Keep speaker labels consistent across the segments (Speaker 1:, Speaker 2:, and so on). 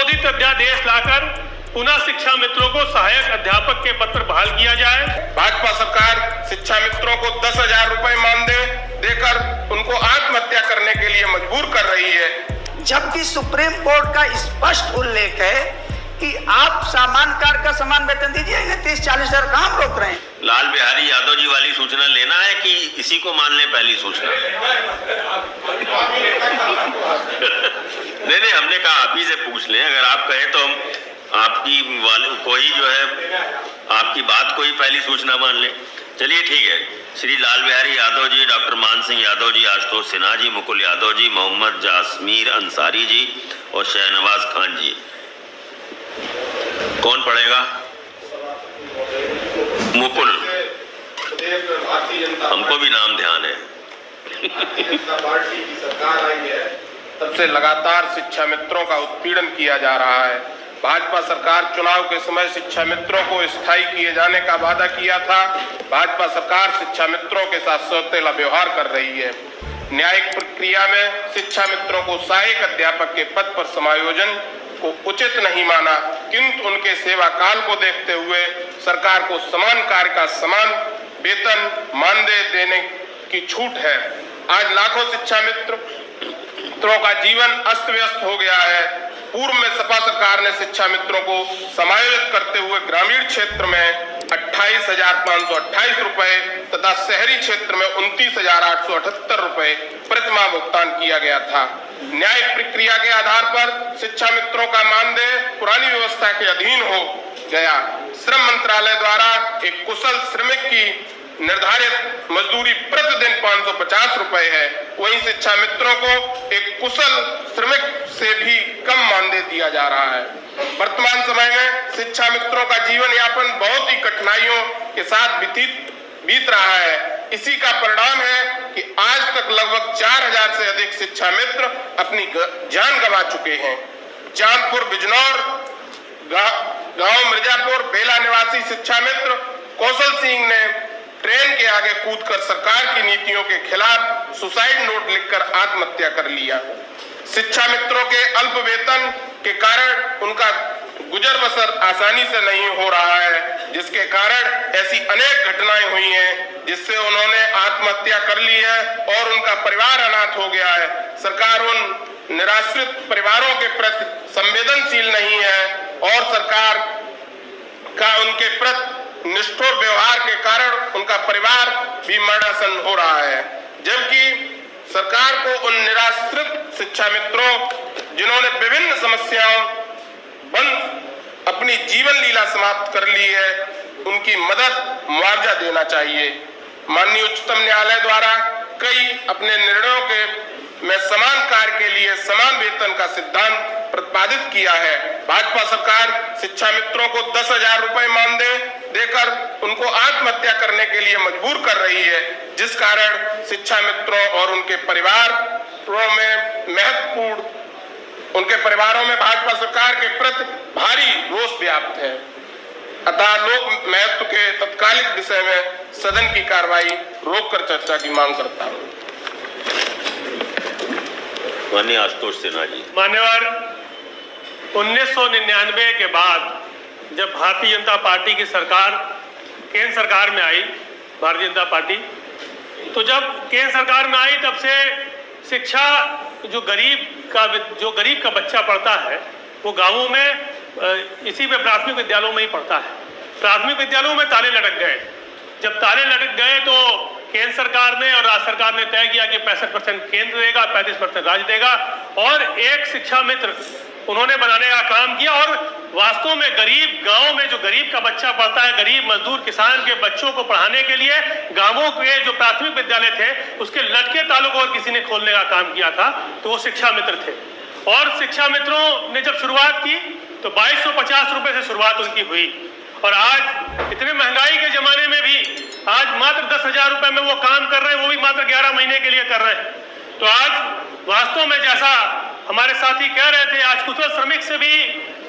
Speaker 1: संशोधित अध्यादेश लाकर पुनः शिक्षा मित्रों को सहायक अध्यापक के पद पर बहाल किया जाए।
Speaker 2: भाजपा सरकार शिक्षा मित्रों को 10,000 रुपए मानदेय देकर उनको आत्महत्या करने के लिए मजबूर कर रही है,
Speaker 3: जबकि सुप्रीम कोर्ट का स्पष्ट उल्लेख है कि आप सामान्य कार्य का समान वेतन दीजिए, 30-40 हजार कहाँ रोक रहे हैं।
Speaker 4: लाल बिहारी यादव जी वाली सूचना लेना है कि इसी को मान लें पहली सूचना? नहीं, हमने कहा आप ही से पूछ लें, अगर आप कहें तो हम आपकी कोई जो है आपकी बात को ही पहली सूचना मान लें। चलिए ठीक है। श्री लाल बिहारी यादव जी, डॉक्टर मान सिंह यादव जी, आशुतोष सिन्हा जी, मुकुल यादव जी, मोहम्मद जासमीर अंसारी जी और शहनवाज खान जी। कौन पढ़ेगा? मुकुल, हमको भी नाम ध्यान है।
Speaker 2: पार्टी की सरकार आई है, तब से लगातार शिक्षा मित्रों का उत्पीड़न किया जा रहा है। भाजपा सरकार चुनाव के समय शिक्षा मित्रों को स्थायी किए जाने का वादा किया था। भाजपा सरकार शिक्षा मित्रों के साथ सौतेला व्यवहार कर रही है। न्यायिक प्रक्रिया में शिक्षा मित्रों को सहायक अध्यापक के पद पर समायोजन को उचित नहीं माना, किंतु उनके सेवा काल को देखते हुए सरकार को समान कार्य का समान वेतन मानदेय देने की छूट है। आज लाखों शिक्षा मित्रों का जीवन अस्त व्यस्त हो गया है। पूर्व में सपा सरकार ने शिक्षा मित्रों को समायोजित करते हुए ग्रामीण क्षेत्र में 28,528 रुपए तथा शहरी क्षेत्र में 29,878 रुपए प्रतिमाह भुगतान किया गया था। न्यायिक प्रक्रिया के आधार पर शिक्षा मित्रों का मानदेय पुरानी व्यवस्था के अधीन हो गया। श्रम मंत्रालय द्वारा एक कुशल श्रमिक की निर्धारित मजदूरी प्रतिदिन 550 रुपए है, वहीं शिक्षा मित्रों को एक कुशल श्रमिक से भी कम मानदेय दिया जा रहा है। वर्तमान समय में शिक्षा मित्रों का जीवन यापन बहुत ही कठिनाइयों के साथ बीत रहा है। इसी का परिणाम है कि आज तक लगभग 4,000 से अधिक शिक्षा मित्र अपनी जान गंवा चुके हैं। चांदपुर बिजनौर गांव मिर्जापुर बेला निवासी शिक्षा मित्र कौशल सिंह ने ट्रेन के आगे कूदकर सरकार की नीतियों के खिलाफ सुसाइड नोट लिखकर आत्महत्या कर लिया। शिक्षा मित्रों के अल्प वेतन के कारण उनका गुजर बसर आसानी से नहीं हो रहा है, जिसके कारण ऐसी अनेक घटनाएं हुई हैं जिससे उन्होंने आत्महत्या कर ली है और उनका परिवार अनाथ हो गया है। सरकार उन निराश्रित परिवारों के प्रति संवेदनशील नहीं है और सरकार का उनके प्रति निष्ठुर व्यवहार के कारण उनका परिवार भी मरणासन हो रहा है। जबकि सरकार को उन निराश्रित शिक्षा मित्रों जिन्होंने विभिन्न समस्याओं बंद अपनी जीवन लीला समाप्त कर ली है, उनकी मदद मुआवजा देना चाहिए। माननीय उच्चतम न्यायालय द्वारा कई अपने निर्णयों के में समान कार्य के लिए समान वेतन का सिद्धांत प्रतिपादित किया है। भाजपा सरकार शिक्षा मित्रों को 10,000 रुपए मानदेय देकर उनको आत्महत्या करने के लिए मजबूर कर रही है, जिस कारण शिक्षा मित्रों और उनके परिवारों में भाजपा सरकार के प्रति भारी रोष व्याप्त है। अतः लोक महत्व के तत्कालिक विषय में सदन की कार्रवाई रोककर चर्चा की मांग करता हूँ।
Speaker 4: माननीय आशुतोष सिन्हा जी।
Speaker 1: मान्यवर, 1999 के बाद जब भारतीय जनता पार्टी की सरकार केंद्र सरकार में आई, भारतीय जनता पार्टी, तो जब केंद्र सरकार में आई तब से शिक्षा जो गरीब का बच्चा पढ़ता है वो गांवों में इसी में प्राथमिक विद्यालयों में ही पढ़ता है। प्राथमिक विद्यालयों में ताले लटक गए। जब ताले लटक गए तो केंद्र सरकार ने और राज्य सरकार ने तय किया कि 65% केंद्र देगा, 35% राज्य देगा और एक शिक्षा मित्र उन्होंने बनाने का काम किया। और वास्तव में गरीब गांव में जो गरीब का बच्चा पढ़ता है, गरीब मजदूर किसान के बच्चों को पढ़ाने के लिए गांवों के जो प्राथमिक विद्यालय थे उसके लटके तालों को और किसी ने खोलने का काम किया था, तो वो शिक्षा मित्र थे। और शिक्षा मित्रों ने जब शुरुआत की तो 2250 रुपए से शुरुआत उनकी हुई और आज इतने महंगाई के जमाने में भी आज मात्र 10,000 रुपए में वो काम कर रहे हैं, वो भी मात्र 11 महीने के लिए कर रहे हैं। तो आज वास्तव में जैसा हमारे साथी कह रहे थे, आज कुशल श्रमिक से भी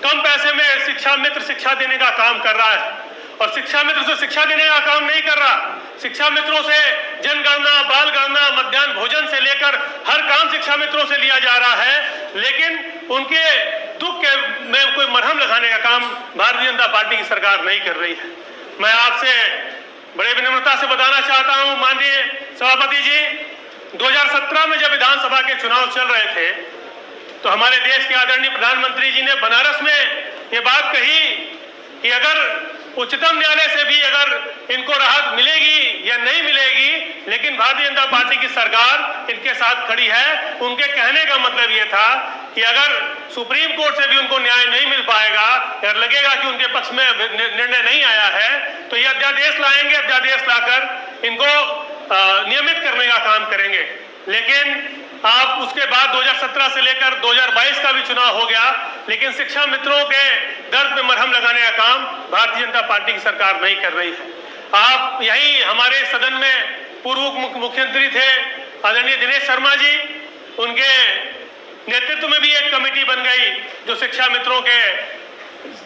Speaker 1: कम पैसे में शिक्षा मित्र शिक्षा देने का काम कर रहा है और शिक्षा मित्र से शिक्षा देने का काम नहीं कर रहा। शिक्षा मित्रों से जनगणना, बाल गणना, मध्याह्न भोजन से लेकर हर काम शिक्षा मित्रों से लिया जा रहा है, लेकिन उनके दुख लगाने का काम भारतीय जनता पार्टी की सरकार नहीं कर रही है। मैं आपसे बड़े विनम्रता से बताना चाहता हूं माननीय सभापति जी, 2017 में जब विधानसभा के चुनाव चल रहे थे तो हमारे देश के आदरणीय प्रधानमंत्री जी ने बनारस में ये बात कही कि अगर उच्चतम न्यायालय से भी अगर इनको राहत मिलेगी या नहीं मिलेगी, लेकिन भारतीय जनता पार्टी की सरकार इनके साथ खड़ी है। उनके कहने का मतलब ये था कि अगर सुप्रीम कोर्ट से भी उनको न्याय नहीं मिल पाएगा या लगेगा कि उनके पक्ष में निर्णय नहीं आया है तो ये अध्यादेश लाएंगे, अध्यादेश लाकर इनको नियमित करने का काम करेंगे। लेकिन आप उसके बाद 2017 से लेकर 2022 का भी चुनाव हो गया, लेकिन शिक्षा मित्रों के दर्द में मरहम लगाने का काम भारतीय जनता पार्टी की सरकार नहीं कर रही है। आप यही हमारे सदन में पूर्व मुख्यमंत्री थे आदरणीय दिनेश शर्मा जी, उनके नेतृत्व में भी एक कमेटी बन गई जो शिक्षा मित्रों के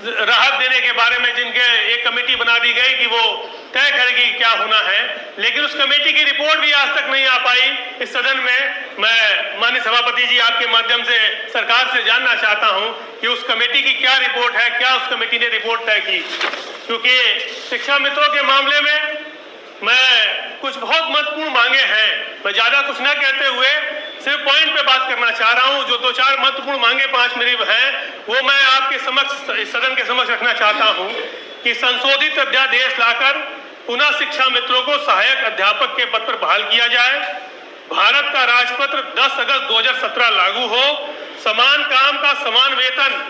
Speaker 1: राहत देने के बारे में, जिनके एक कमेटी बना दी गई कि वो तय करेगी क्या होना है, लेकिन उस कमेटी की रिपोर्ट भी आज तक नहीं आ पाई इस सदन में। मैं माननीय सभापति जी आपके माध्यम से सरकार से जानना चाहता हूं कि उस कमेटी की क्या रिपोर्ट है, क्या उस कमेटी ने रिपोर्ट तय की, क्योंकि शिक्षा मित्रों के मामले में मैं कुछ बहुत महत्वपूर्ण मांगे हैं। मैं ज्यादा कुछ न कहते हुए सिर्फ पॉइंट पे बात करना चाह रहा हूं। जो 2-4 महत्वपूर्ण मांगे 5 मेरी हैं वो मैं आपके समक्ष, सदन के समक्ष रखना चाहता हूं कि संशोधित अध्यादेश लाकर पुनः शिक्षा मित्रों को सहायक अध्यापक के पद पर बहाल किया जाए। भारत का राजपत्र 10 अगस्त 2017 लागू हो। समान काम का समान वेतन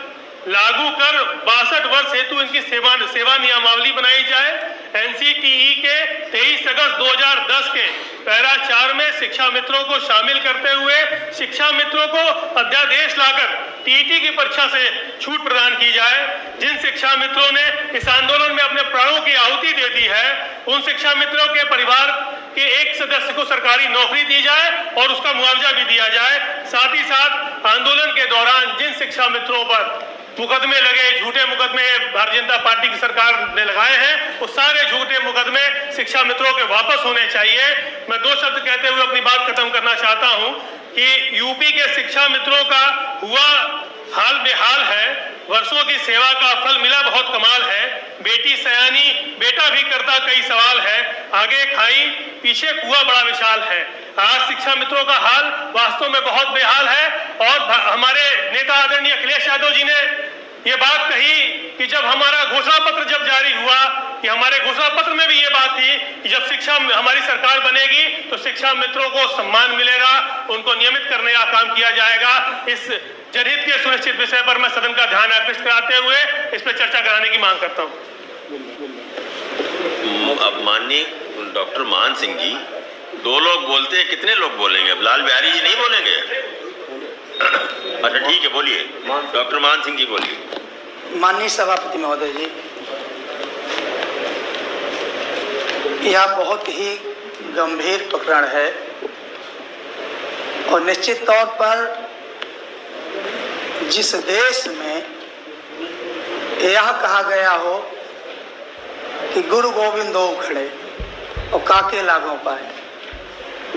Speaker 1: लागू कर 62 वर्ष हेतु इनकी सेवा नियमावली बनाई जाए। एनसीटीई के 23 अगस्त 2010 के पैरा 4 में शिक्षा मित्रों को शामिल करते हुए शिक्षा मित्रों को अध्यादेश लाकर टीईटी की परीक्षा से छूट प्रदान की जाए। जिन शिक्षा मित्रों ने इस आंदोलन में अपने प्राणों की आहुति दे दी है, उन शिक्षा मित्रों के परिवार के एक सदस्य को सरकारी नौकरी दी जाए और उसका मुआवजा भी दिया जाए। साथ ही साथ आंदोलन के दौरान जिन शिक्षा मित्रों पर मुकदमे लगे, झूठे मुकदमे भारतीय जनता पार्टी की सरकार ने लगाए हैं, वो सारे झूठे मुकदमे शिक्षा मित्रों के वापस होने चाहिए। मैं 2 शब्द कहते हुए अपनी बात खत्म करना चाहता हूं कि यूपी के शिक्षा मित्रों का हुआ हाल बेहाल है। वर्षों की सेवा का फल मिला बहुत कमाल है। बेटी सयानी बेटा भी करता कई सवाल है। आगे खाई पीछे कुआं बड़ा विशाल है। आज शिक्षा मित्रों का हाल वास्तव में बहुत बेहाल है। और हमारे नेता आदरणीय अखिलेश यादव जी ने ये बात कही कि जब हमारा घोषणा पत्र जब जारी हुआ कि हमारे घोषणा पत्र में भी ये बात थी कि जब शिक्षा हमारी सरकार बनेगी तो शिक्षा मित्रों को सम्मान मिलेगा, उनको नियमित करने का काम किया जाएगा। इस जनहित के सुनिश्चित विषय पर मैं सदन का ध्यान आकृष्ट कराते हुए इस पर चर्चा कराने की मांग करता हूँ।
Speaker 4: अब माननीय डॉक्टर मान सिंह जी, 2 लोग बोलते हैं, कितने लोग बोलेंगे? अब लाल बिहारी जी नहीं बोलेंगे? अच्छा ठीक है, बोलिए डॉक्टर मान सिंह जी, बोलिए।
Speaker 3: माननीय सभापति महोदय जी, यह बहुत ही गंभीर प्रकरण है और निश्चित तौर पर जिस देश में यह कहा गया हो कि गुरु गोविंद दो खड़े और काके लागों पाए,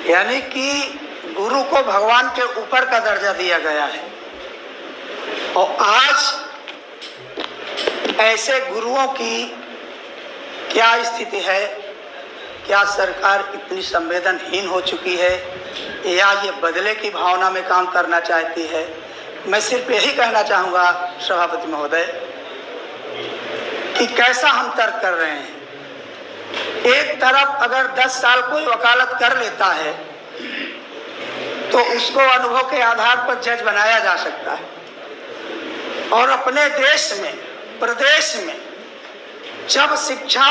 Speaker 3: यानी कि गुरु को भगवान के ऊपर का दर्जा दिया गया है, और आज ऐसे गुरुओं की क्या स्थिति है? क्या सरकार इतनी संवेदनहीन हो चुकी है या ये बदले की भावना में काम करना चाहती है? मैं सिर्फ यही कहना चाहूँगा सभापति महोदय कि कैसा हम तर्क कर रहे हैं। एक तरफ अगर 10 साल कोई वकालत कर लेता है तो उसको अनुभव के आधार पर जज बनाया जा सकता है, और अपने देश में, प्रदेश में जब शिक्षा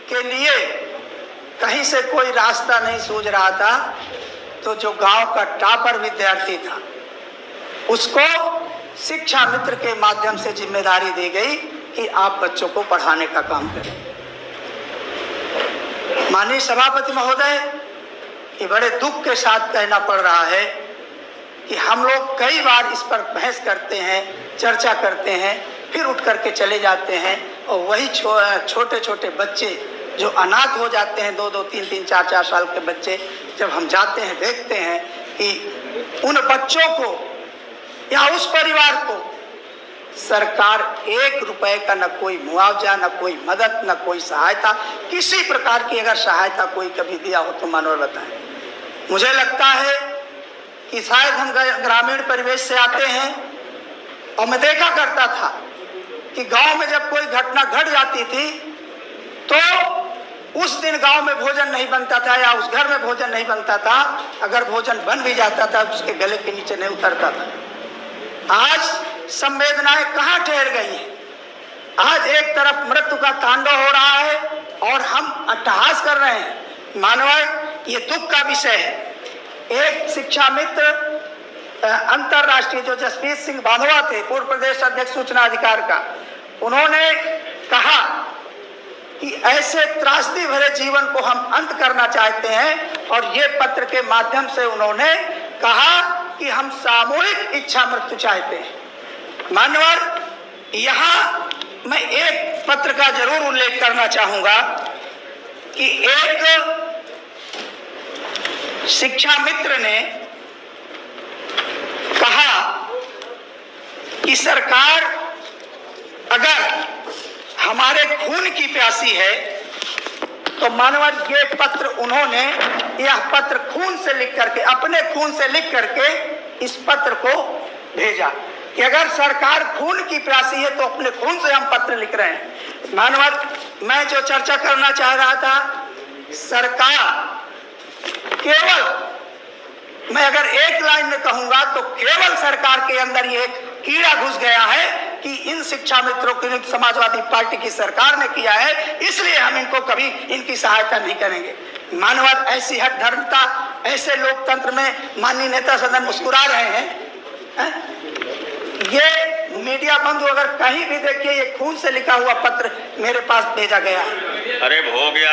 Speaker 3: के लिए कहीं से कोई रास्ता नहीं सूझ रहा था तो जो गांव का टॉपर विद्यार्थी था उसको शिक्षा मित्र के माध्यम से जिम्मेदारी दी गई कि आप बच्चों को पढ़ाने का काम करें। माननीय सभापति महोदय, ये बड़े दुख के साथ कहना पड़ रहा है कि हम लोग कई बार इस पर बहस करते हैं, चर्चा करते हैं, फिर उठ करके चले जाते हैं, और वही छोटे छोटे बच्चे जो अनाथ हो जाते हैं, 2-2, 3-3, 4-4 साल के बच्चे, जब हम जाते हैं देखते हैं कि उन बच्चों को या उस परिवार को सरकार 1 रुपए का न कोई मुआवजा, न कोई मदद, न कोई सहायता, किसी प्रकार की अगर सहायता कोई कभी दिया हो तो मानव बताएं। मुझे लगता है कि शायद हम ग्रामीण परिवेश से आते हैं और मैं देखा करता था कि गांव में जब कोई घटना घट जाती थी तो उस दिन गांव में भोजन नहीं बनता था या उस घर में भोजन नहीं बनता था। अगर भोजन बन भी जाता था उसके गले के नीचे नहीं उतरता था। आज संवेदनाएं कहाँ ठहर गई हैं? आज एक तरफ मृत्यु का तांडव हो रहा है और हम अट्टहास कर रहे हैं। मानव, ये दुख का विषय है। एक शिक्षा मित्र अंतरराष्ट्रीय जो जसप्रीत सिंह बांधवा थे, पूर्व प्रदेश अध्यक्ष सूचना अधिकार का, उन्होंने कहा कि ऐसे त्रासदी भरे जीवन को हम अंत करना चाहते हैं और ये पत्र के माध्यम से उन्होंने कहा कि हम सामूहिक इच्छा मृत्यु चाहते हैं। मान्यवर, यहाँ मैं एक पत्र का जरूर उल्लेख करना चाहूंगा कि एक शिक्षा मित्र ने कहा कि सरकार अगर हमारे खून की प्यासी है तो मानवर, ये पत्र उन्होंने, यह पत्र खून से लिख करके, अपने खून से लिख करके इस पत्र को भेजा कि अगर सरकार खून की प्यासी है तो अपने खून से हम पत्र लिख रहे हैं। मानवर, मैं जो चर्चा करना चाह रहा था, सरकार केवल, मैं अगर एक लाइन में कहूंगा तो केवल सरकार के अंदर ये कीड़ा घुस गया है कि इन शिक्षा मित्रों की समाजवादी पार्टी की सरकार ने किया है, इसलिए हम इनको कभी इनकी सहायता नहीं करेंगे। मानवत, ऐसी हट धर्मता, ऐसे लोकतंत्र में माननीय नेता सदन मुस्कुरा रहे हैं। ये मीडिया बंधु अगर कहीं भी देखिए, ये खून से लिखा हुआ पत्र मेरे पास भेजा गया है।
Speaker 4: अरे हो गया,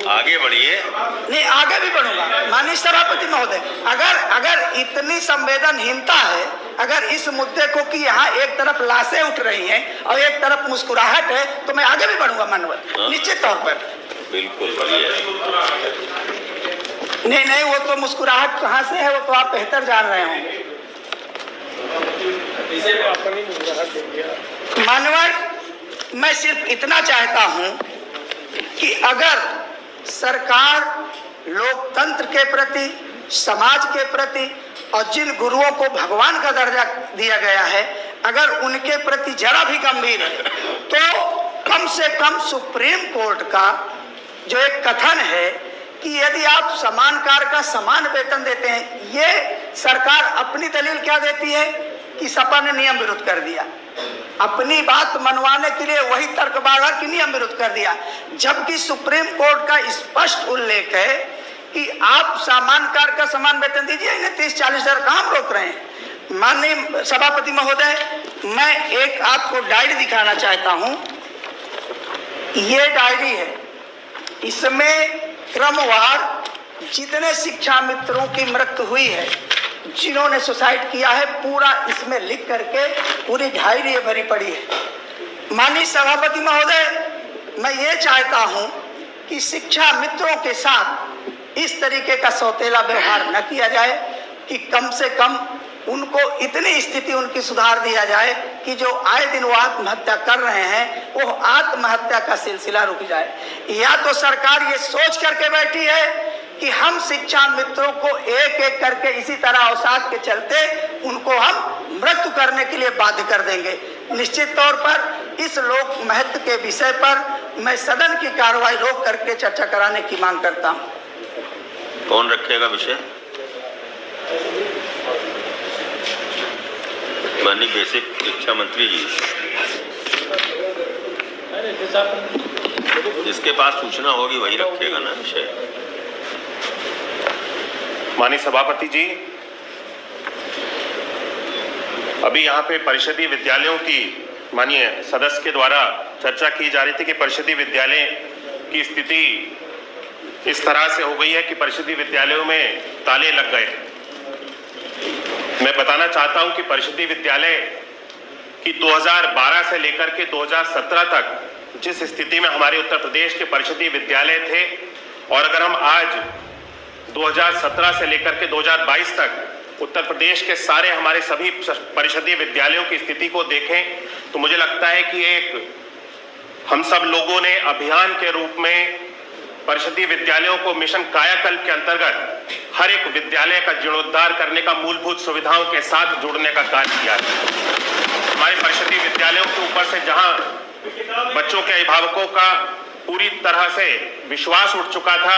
Speaker 4: आगे बढ़िए।
Speaker 3: नहीं, आगे भी बढ़ूंगा माननीय सभापति महोदय। अगर इतनी संवेदनहीनता है, अगर इस मुद्दे को कि यहाँ एक तरफ लाशें उठ रही हैं और एक तरफ मुस्कुराहट है, तो मैं आगे भी बढ़ूंगा मानव, निश्चित तौर पर।
Speaker 4: बिल्कुल बढ़िया।
Speaker 3: नहीं, वो तो मुस्कुराहट कहाँ से है वो तो आप बेहतर जान रहे होंगे। मानवर, मैं सिर्फ इतना चाहता हूं कि अगर सरकार लोकतंत्र के प्रति, समाज के प्रति और जिन गुरुओं को भगवान का दर्जा दिया गया है, अगर उनके प्रति जरा भी गंभीर है तो कम से कम सुप्रीम कोर्ट का जो एक कथन है कि यदि आप समान कार्य का समान वेतन देते हैं, ये सरकार अपनी दलील क्या देती है कि सपा ने नियम विरुद्ध कर दिया। अपनी बात मनवाने के लिए वही तर्क बार कि नियम विरुद्ध कर दिया, जबकि सुप्रीम कोर्ट का स्पष्ट उल्लेख है कि आप समान कार्य का समान वेतन दीजिए, इन्हें 30-40 हजार काम रोक रहे हैं। माननीय सभापति महोदय, मैं एक आपको डायरी दिखाना चाहता हूं। ये डायरी है, इसमें क्रमवार जितने शिक्षा मित्रों की मृत्यु हुई है, जिन्होंने सुसाइड किया है, पूरा इसमें लिख करके पूरी डायरी भरी पड़ी है। माननीय सभापति महोदय, मैं ये चाहता हूं कि शिक्षा मित्रों के साथ इस तरीके का सौतेला व्यवहार न किया जाए, कि कम से कम उनको इतनी स्थिति उनकी सुधार दिया जाए कि जो आए दिन वो आत्महत्या कर रहे हैं, वो आत्महत्या का सिलसिला रुक जाए। या तो सरकार ये सोच करके बैठी है कि हम शिक्षा मित्रों को एक एक करके इसी तरह अवसाद के चलते उनको हम मृत्यु करने के लिए बाध्य कर देंगे। निश्चित तौर पर इस लोक महत्व के विषय पर मैं सदन की कार्रवाई रोक करके चर्चा कराने की मांग करता हूं।
Speaker 4: कौन रखेगा विषय? माननीय बेसिक शिक्षा मंत्री जी, जिसके पास सूचना होगी वही रखेगा ना विषय।
Speaker 5: माननीय सभापति जी, अभी यहाँ पे परिषदीय विद्यालयों की माननीय सदस्य के द्वारा चर्चा की जा रही थी कि परिषदीय विद्यालय की स्थिति इस तरह से हो गई है कि परिषदीय विद्यालयों में ताले लग गए। मैं बताना चाहता हूं कि परिषदीय विद्यालय की 2012 से लेकर के 2017 तक जिस स्थिति में हमारे उत्तर प्रदेश के परिषदीय विद्यालय थे, और अगर हम आज 2017 से लेकर के 2022 तक उत्तर प्रदेश के सारे हमारे सभी परिषदीय विद्यालयों की स्थिति को देखें तो मुझे लगता है कि एक हम सब लोगों ने अभियान के रूप में परिषदीय विद्यालयों को मिशन कायाकल्प के अंतर्गत हर एक विद्यालय का जीर्णोद्धार करने का, मूलभूत सुविधाओं के साथ जोड़ने का कार्य किया है। हमारे परिषदीय विद्यालयों के ऊपर से जहां बच्चों के अभिभावकों का पूरी तरह से विश्वास उठ चुका था,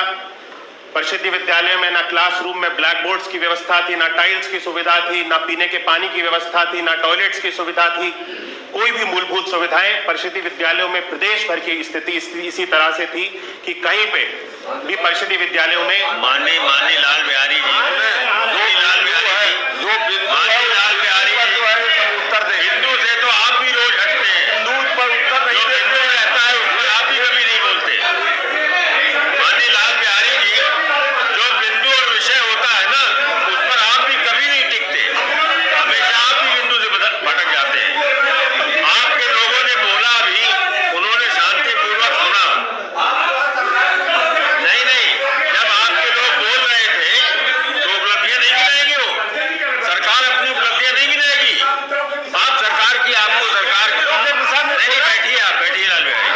Speaker 5: परिषदीय विद्यालय में ना क्लासरूम में ब्लैक बोर्ड्स की व्यवस्था थी, ना टाइल्स की सुविधा थी, ना पीने के पानी की व्यवस्था थी, ना टॉयलेट्स की सुविधा थी, कोई भी मूलभूत सुविधाएं परिषदीय विद्यालयों में प्रदेश भर की स्थिति इसी तरह से थी कि कहीं पे भी परिषदीय विद्यालयों में
Speaker 4: माननीय लाल बिहारी जी,
Speaker 2: उत्तर दे।
Speaker 4: हिंदू से तो आप भी रोज हटते हैं,
Speaker 2: हिंदू पर उत्तर नहीं
Speaker 4: जो हिंदू रहता है उस पर आप भी कभी नहीं बोलते। माननीय लाल बिहारी जी, जो बिंदु और विषय होता है ना, उस पर आप भी कभी नहीं टिकते, हमेशा आप भी बिंदु से भटक जाते हैं। आपके लोगों ने बोला भी, उन्होंने शांतिपूर्वक सुना। नहीं, जब आपके लोग बोल रहे थे तो उपलब्धियां नहीं गिनाएंगे, वो सरकार अपनी उपलब्धियां नहीं गिनाएगी। आप सरकार की, आपको सरकार नहीं, बैठिए आप, बैठिए लाल बिहारी,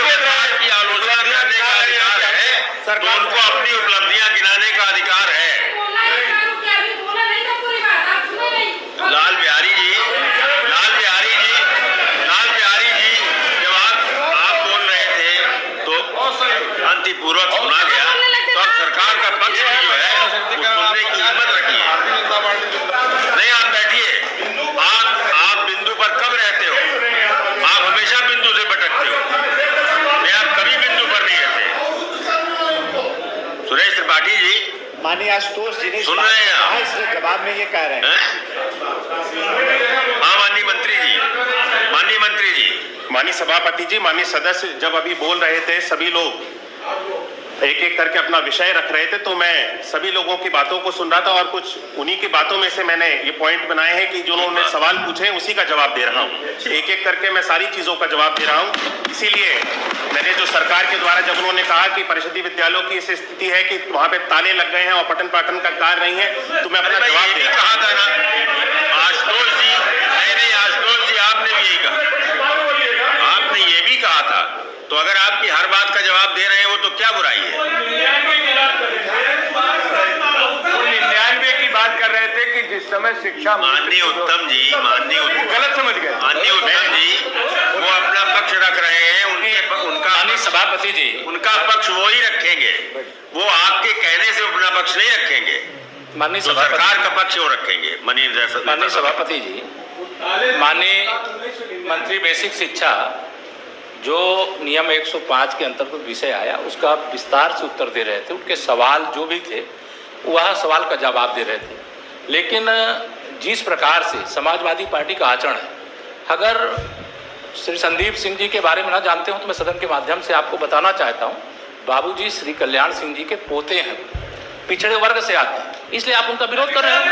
Speaker 4: सरकार की आलोचना करने का अधिकार है, तो उनको अपनी उपलब्धियां गिनाने का अधिकार है। लाल बिहारी जी, जब आप बोल रहे थे तो शांतिपूर्वक सुना गया, तो अब सरकार का पक्ष भी जो है वो सुनने की हिम्मत रखिए। नहीं, आप बैठिए, आप बिंदु पर कब रहते हो? आप हमेशा बिंदु से भटकते हो, नहीं आप कभी बिंदु पर नहीं रहते। सुरेश त्रिपाठी जी,
Speaker 6: माननीय आशुतोष जी ने
Speaker 4: सुन रहे हैं आप?
Speaker 6: इसके जवाब में ये कह रहे हैं।
Speaker 4: हाँ माननीय मंत्री जी,
Speaker 5: माननीय सभापति जी, माननीय सदस्य जब अभी बोल रहे थे, सभी लोग एक एक करके अपना विषय रख रहे थे, तो मैं सभी लोगों की बातों को सुन रहा था और कुछ उन्हीं की बातों में से मैंने ये पॉइंट बनाए हैं कि जो उन्होंने सवाल पूछे हैं उसी का जवाब दे रहा हूँ। एक एक करके मैं सारी चीजों का जवाब दे रहा हूँ। इसीलिए मैंने जो सरकार के द्वारा जब उन्होंने कहा कि परिषदीय विद्यालयों की ऐसी स्थिति है कि वहां पे ताले लग गए हैं और पठन पाठन का कार्य नहीं है, तो मैं अपना जवाब दे
Speaker 4: कहा था ना आशुतोष जी, नहीं आशुतोष जी, आपने भी यही कहा, आपने ये भी कहा था। तो अगर आपकी हर बात का जवाब दे रहे हैं वो, तो क्या बुराई है?
Speaker 2: 99 की बात कर रहे थे कि जिस समय शिक्षा
Speaker 4: माननीय उत्तम जी,
Speaker 2: गलत समझ गए।
Speaker 4: माननीय उत्तम जी, वो अपना पक्ष रख रहे हैं, उनका
Speaker 6: माननीय सभापति जी,
Speaker 4: उनका पक्ष वो ही रखेंगे, वो आपके कहने से अपना पक्ष नहीं रखेंगे।
Speaker 6: माननीय
Speaker 4: तो सरकार का पक्ष वो रखेंगे।
Speaker 6: माननीय सभापति जी, माननीय मंत्री बेसिक शिक्षा जो नियम 105 के अंतर्गत विषय आया उसका विस्तार से उत्तर दे रहे थे, उनके सवाल जो भी थे वह सवाल का जवाब दे रहे थे। लेकिन जिस प्रकार से समाजवादी पार्टी का आचरण है, अगर श्री संदीप सिंह जी के बारे में ना जानते हो तो मैं सदन के माध्यम से आपको बताना चाहता हूँ, बाबूजी श्री कल्याण सिंह जी के पोते हैं, पिछड़े वर्ग से आते हैं, इसलिए आप उनका विरोध कर रहे हो।